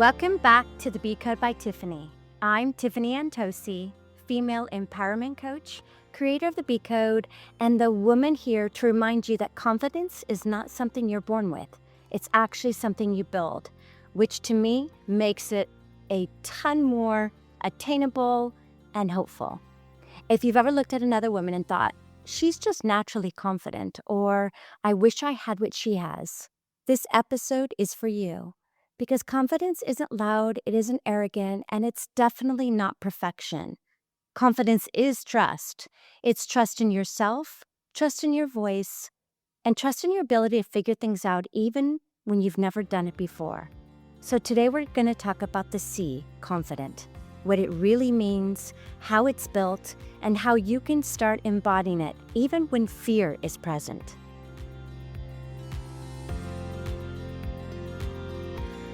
Welcome back to the Be Code by Tiffany. I'm Tiffany Antosi, female empowerment coach, creator of the Be Code, and the woman here to remind you that confidence is not something you're born with. It's actually something you build, which to me makes it a ton more attainable and hopeful. If you've ever looked at another woman and thought, she's just naturally confident, or I wish I had what she has, this episode is for you. Because confidence isn't loud, it isn't arrogant, and it's definitely not perfection. Confidence is trust. It's trust in yourself, trust in your voice, and trust in your ability to figure things out even when you've never done it before. So today we're going to talk about the C, confident, what it really means, how it's built, and how you can start embodying it even when fear is present.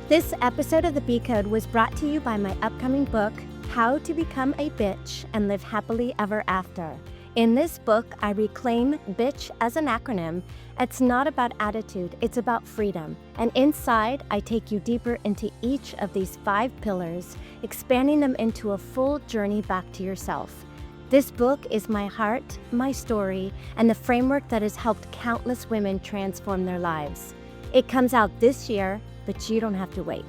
This episode of the Be Code was brought to you by my upcoming book, How to Become a Bitch and Live Happily Ever After. In this book, I reclaim bitch as an acronym. It's not about attitude, it's about freedom. And inside, I take you deeper into each of these 5 pillars, expanding them into a full journey back to yourself. This book is my heart, my story, and the framework that has helped countless women transform their lives. It comes out this year, but you don't have to wait.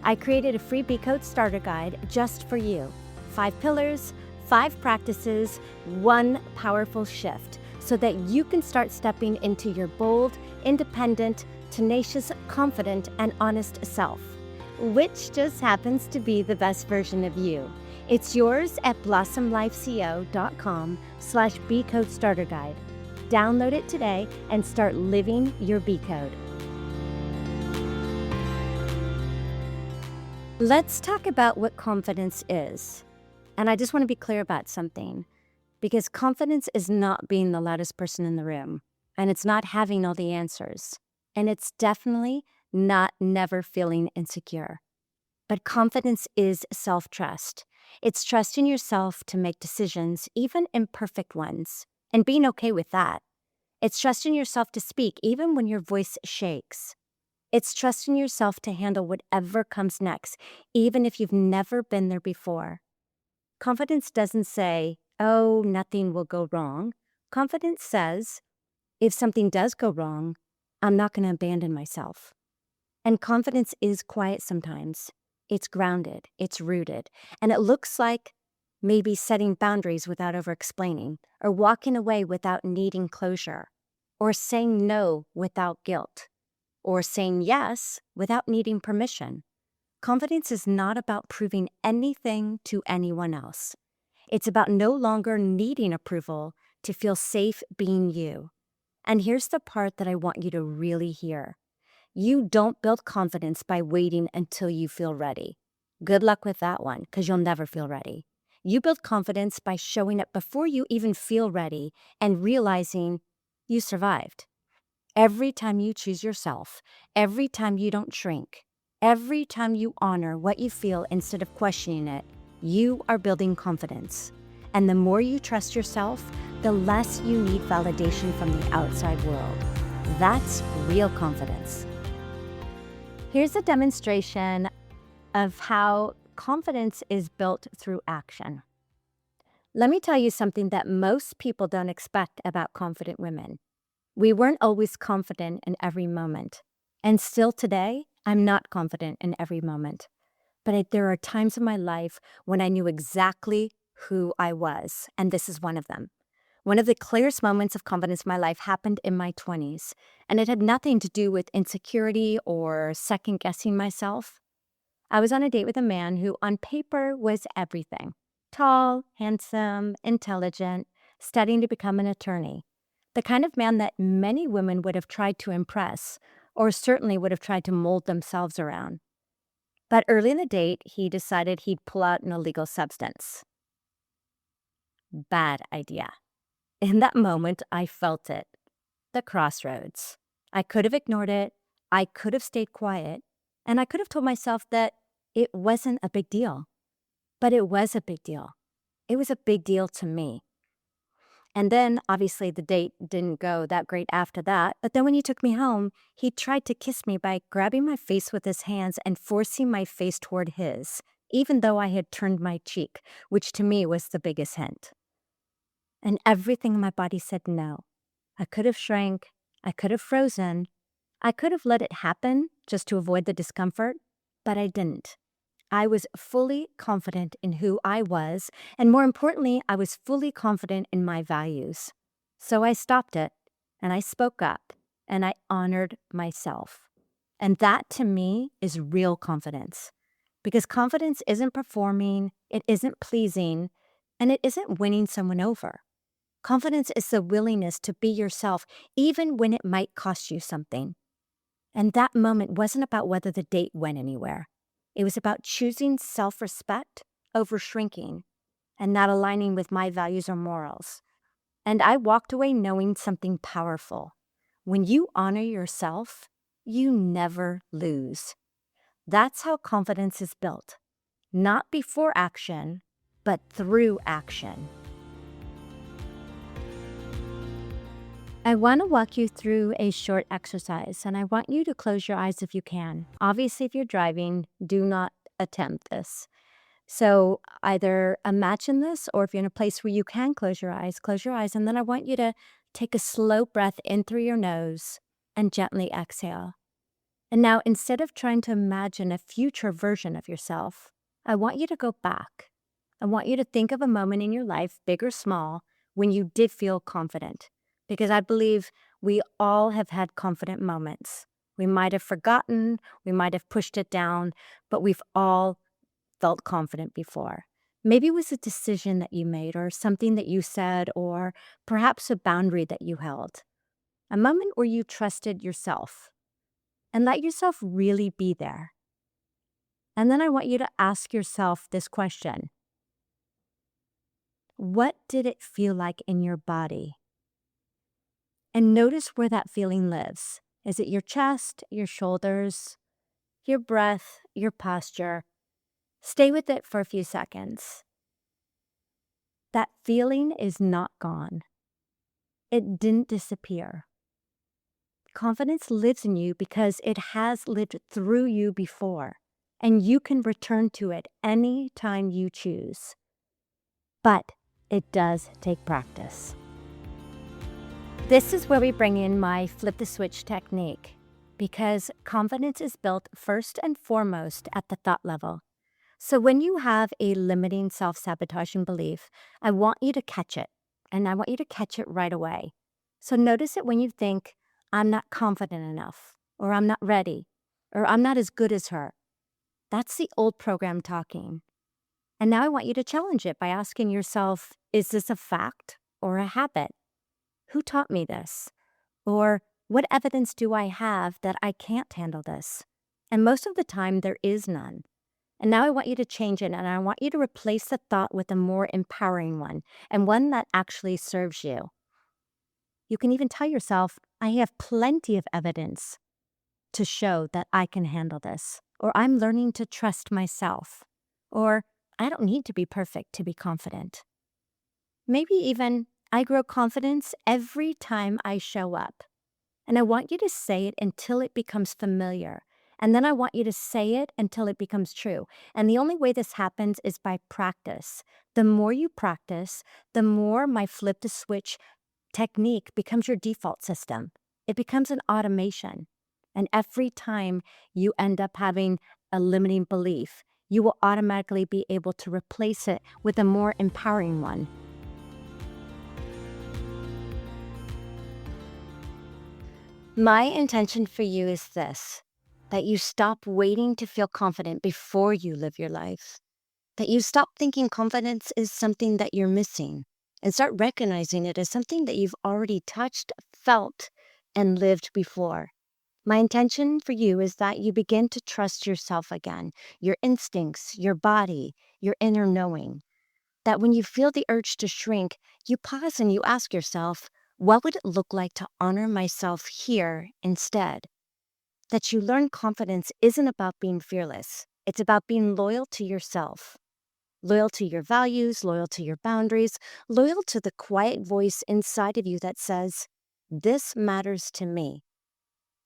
I created a free Be Code starter guide just for you. 5 pillars, 5 practices, 1 powerful shift, so that you can start stepping into your bold, independent, tenacious, confident, and honest self, which just happens to be the best version of you. It's yours at blossomlifeco.com/Be Code starter guide. Download it today and start living your Be Code. Let's talk about what confidence is. And I just want to be clear about something, because confidence is not being the loudest person in the room, and it's not having all the answers, and it's definitely not never feeling insecure. But confidence is self-trust. It's trusting yourself to make decisions, even imperfect ones, and being okay with that. It's trusting yourself to speak even when your voice shakes. It's trusting yourself to handle whatever comes next, even if you've never been there before. Confidence doesn't say, oh, nothing will go wrong. Confidence says, if something does go wrong, I'm not going to abandon myself. And confidence is quiet sometimes. It's grounded, it's rooted, and it looks like maybe setting boundaries without over-explaining, or walking away without needing closure, or saying no without guilt, or saying yes without needing permission. Confidence is not about proving anything to anyone else. It's about no longer needing approval to feel safe being you. And here's the part that I want you to really hear. You don't build confidence by waiting until you feel ready. Good luck with that one, because you'll never feel ready. You build confidence by showing up before you even feel ready and realizing you survived. Every time you choose yourself, every time you don't shrink, every time you honor what you feel instead of questioning it, you are building confidence. And the more you trust yourself, the less you need validation from the outside world. That's real confidence. Here's a demonstration of how confidence is built through action. Let me tell you something that most people don't expect about confident women. We weren't always confident in every moment. And still today, I'm not confident in every moment. But there are times in my life when I knew exactly who I was, and this is one of them. One of the clearest moments of confidence in my life happened in my 20s, and it had nothing to do with insecurity or second-guessing myself. I was on a date with a man who on paper was everything. Tall, handsome, intelligent, studying to become an attorney. The kind of man that many women would have tried to impress, or certainly would have tried to mold themselves around. But early in the date, he decided he'd pull out an illegal substance. Bad idea. In that moment, I felt it. The crossroads. I could have ignored it, I could have stayed quiet, and I could have told myself that it wasn't a big deal. But it was a big deal. It was a big deal to me. And then, obviously, the date didn't go that great after that. But then when he took me home, he tried to kiss me by grabbing my face with his hands and forcing my face toward his, even though I had turned my cheek, which to me was the biggest hint. And everything in my body said no. I could have shrank. I could have frozen. I could have let it happen just to avoid the discomfort, but I didn't. I was fully confident in who I was, and more importantly, I was fully confident in my values. So I stopped it, and I spoke up, and I honored myself. And that to me is real confidence. Because confidence isn't performing, it isn't pleasing, and it isn't winning someone over. Confidence is the willingness to be yourself, even when it might cost you something. And that moment wasn't about whether the date went anywhere. It was about choosing self-respect over shrinking and not aligning with my values or morals. And I walked away knowing something powerful. When you honor yourself, you never lose. That's how confidence is built. Not before action, but through action. I want to walk you through a short exercise, and I want you to close your eyes if you can. Obviously, if you're driving, do not attempt this. So either imagine this, or if you're in a place where you can close your eyes, and then I want you to take a slow breath in through your nose and gently exhale. And now, instead of trying to imagine a future version of yourself, I want you to go back. I want you to think of a moment in your life, big or small, when you did feel confident. Because I believe we all have had confident moments. We might have forgotten, we might have pushed it down, but we've all felt confident before. Maybe it was a decision that you made, or something that you said, or perhaps a boundary that you held. A moment where you trusted yourself and let yourself really be there. And then I want you to ask yourself this question. What did it feel like in your body? And notice where that feeling lives. Is it your chest, your shoulders, your breath, your posture? Stay with it for a few seconds. That feeling is not gone. It didn't disappear. Confidence lives in you because it has lived through you before, and you can return to it any time you choose. But it does take practice. This is where we bring in my flip the switch technique, because confidence is built first and foremost at the thought level. So when you have a limiting self-sabotaging belief, I want you to catch it, and I want you to catch it right away. So notice it when you think, I'm not confident enough, or I'm not ready, or I'm not as good as her. That's the old program talking. And now I want you to challenge it by asking yourself, is this a fact or a habit? Who taught me this? Or what evidence do I have that I can't handle this? And most of the time, there is none. And now I want you to change it, and I want you to replace the thought with a more empowering one, and one that actually serves you. You can even tell yourself, I have plenty of evidence to show that I can handle this, or I'm learning to trust myself, or I don't need to be perfect to be confident. Maybe even, I grow confidence every time I show up. And I want you to say it until it becomes familiar. And then I want you to say it until it becomes true. And the only way this happens is by practice. The more you practice, the more my flip the switch technique becomes your default system. It becomes an automation. And every time you end up having a limiting belief, you will automatically be able to replace it with a more empowering one. My intention for you is this, that you stop waiting to feel confident before you live your life, that you stop thinking confidence is something that you're missing, and start recognizing it as something that you've already touched, felt, and lived before. My intention for you is that you begin to trust yourself again, your instincts, your body, your inner knowing. That when you feel the urge to shrink, you pause and you ask yourself, what would it look like to honor myself here instead? That you learn confidence isn't about being fearless. It's about being loyal to yourself. Loyal to your values, loyal to your boundaries, loyal to the quiet voice inside of you that says, "This matters to me."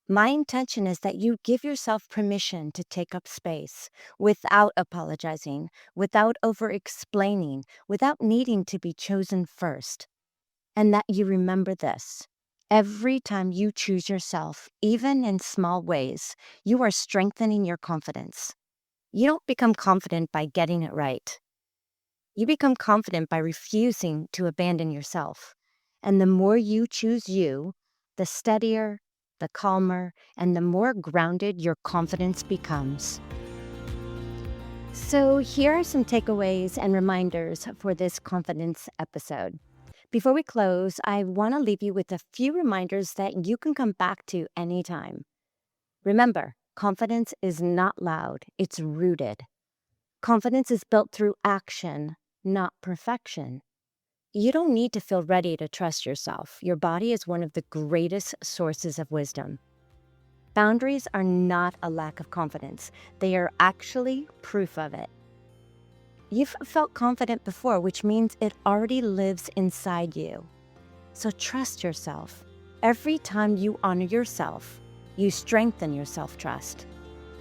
My intention is that you give yourself permission to take up space without apologizing, without over explaining, without needing to be chosen first. And that you remember this. Every time you choose yourself, even in small ways, you are strengthening your confidence. You don't become confident by getting it right. You become confident by refusing to abandon yourself. And the more you choose you, the steadier, the calmer, and the more grounded your confidence becomes. So, here are some takeaways and reminders for this confidence episode. Before we close, I want to leave you with a few reminders that you can come back to anytime. Remember, confidence is not loud, it's rooted. Confidence is built through action, not perfection. You don't need to feel ready to trust yourself. Your body is one of the greatest sources of wisdom. Boundaries are not a lack of confidence, they are actually proof of it. You've felt confident before, which means it already lives inside you. So trust yourself. Every time you honor yourself, you strengthen your self-trust.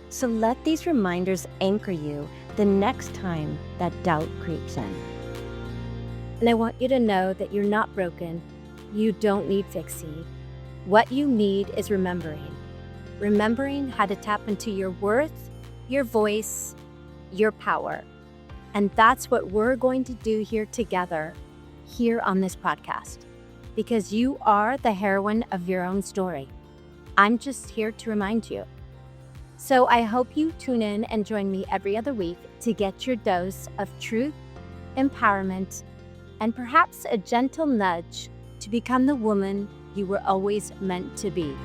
So let these reminders anchor you the next time that doubt creeps in. And I want you to know that you're not broken. You don't need fixing. What you need is remembering. Remembering how to tap into your worth, your voice, your power. And that's what we're going to do here together, here on this podcast. Because you are the heroine of your own story. I'm just here to remind you. So I hope you tune in and join me every other week to get your dose of truth, empowerment, and perhaps a gentle nudge to become the woman you were always meant to be.